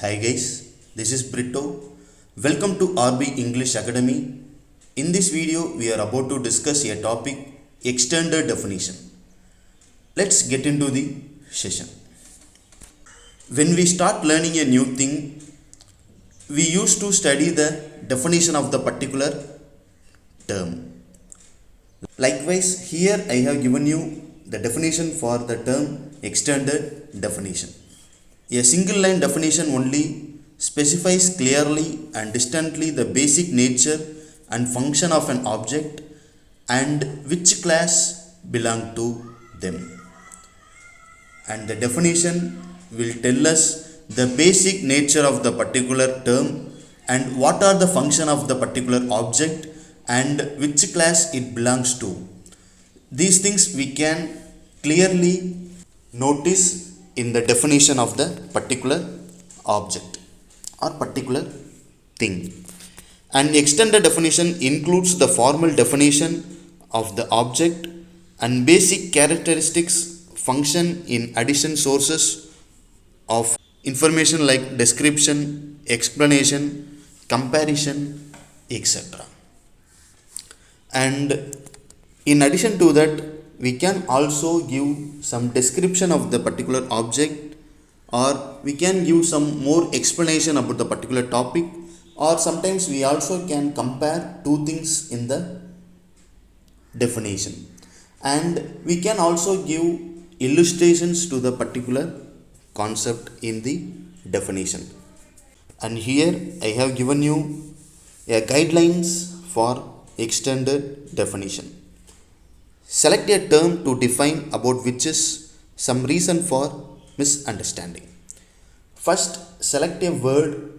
Hi guys, this is Brito. Welcome to RB English Academy. In this video, we are about to discuss a topic extended definition. Let's get into the session. When we start learning a new thing, we used to study the definition of the particular term. Likewise, here I have given you the definition for the term extended definition. A single line definition only specifies clearly and distinctly the basic nature and function of an object and which class belong to them. And the definition will tell us the basic nature of the particular term and what are the function of the particular object and which class it belongs to. These things we can clearly notice in the definition of the particular object or particular thing. An extended definition includes the formal definition of the object and basic characteristics, function in addition sources of information like description, explanation, comparison, etc. And in addition to that, we can also give some description of the particular object, or we can give some more explanation about the particular topic, or sometimes we also can compare two things in the definition, and we can also give illustrations to the particular concept in the definition. And here I have given you a guidelines for extended definition. Select a term to define about which is some reason for misunderstanding. First, select a word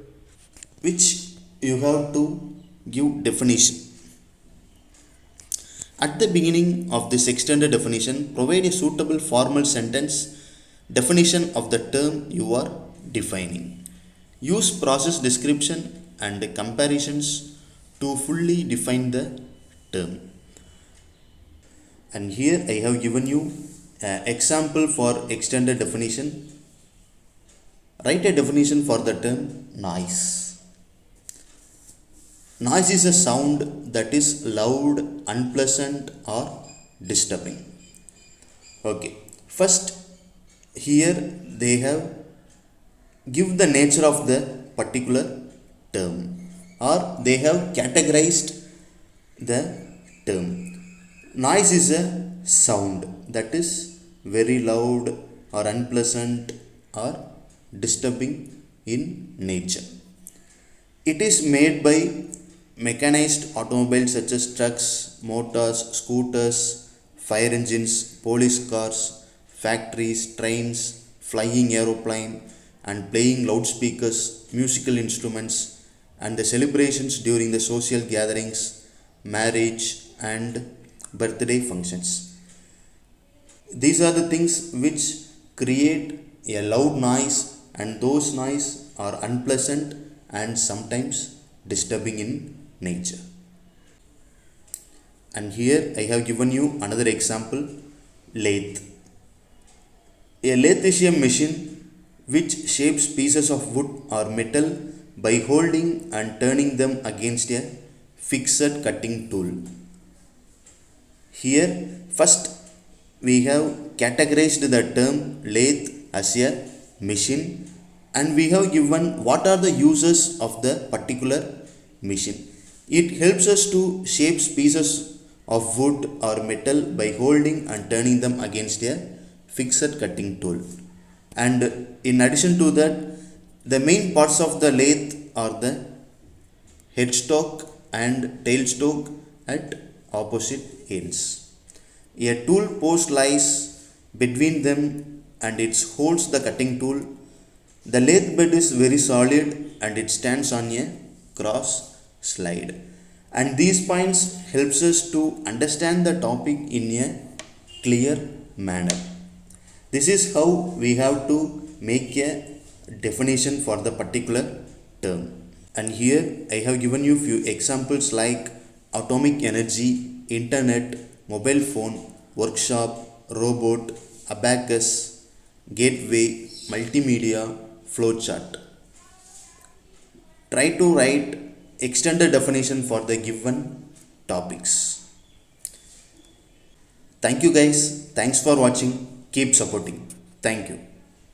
which you have to give definition. At the beginning of this extended definition, provide a suitable formal sentence definition of the term you are defining. Use process description and comparisons to fully define the term. And here I have given you an example for extended definition. Write a definition for the term noise. Noise is a sound that is loud, unpleasant or disturbing. Okay. First, here they have give the nature of the particular term, or they have categorized the term. Noise is a sound that is very loud or unpleasant or disturbing in nature. It is made by mechanized automobiles such as trucks, motors, scooters, fire engines, police cars, factories, trains, flying aeroplane, and playing loudspeakers, musical instruments, and the celebrations during the social gatherings, marriage, and birthday functions. These are the things which create a loud noise, and those noise are unpleasant and sometimes disturbing in nature. And here I have given you another example, lathe. A lathe is a machine which shapes pieces of wood or metal by holding and turning them against a fixed cutting tool. Here, first we have categorized the term lathe as a machine, and we have given what are the uses of the particular machine. It helps us to shape pieces of wood or metal by holding and turning them against a fixed cutting tool. And in addition to that, the main parts of the lathe are the headstock and tailstock at opposite ends. A tool post lies between them and it holds the cutting tool. The lathe bed is very solid and it stands on a cross slide. And these points helps us to understand the topic in a clear manner. This is how we have to make a definition for the particular term. And here I have given you few examples like atomic energy, internet, mobile phone, workshop, robot, abacus, gateway, multimedia, flowchart. Try to write extended definition for the given topics. Thank you guys. Thanks for watching. Keep supporting. Thank you.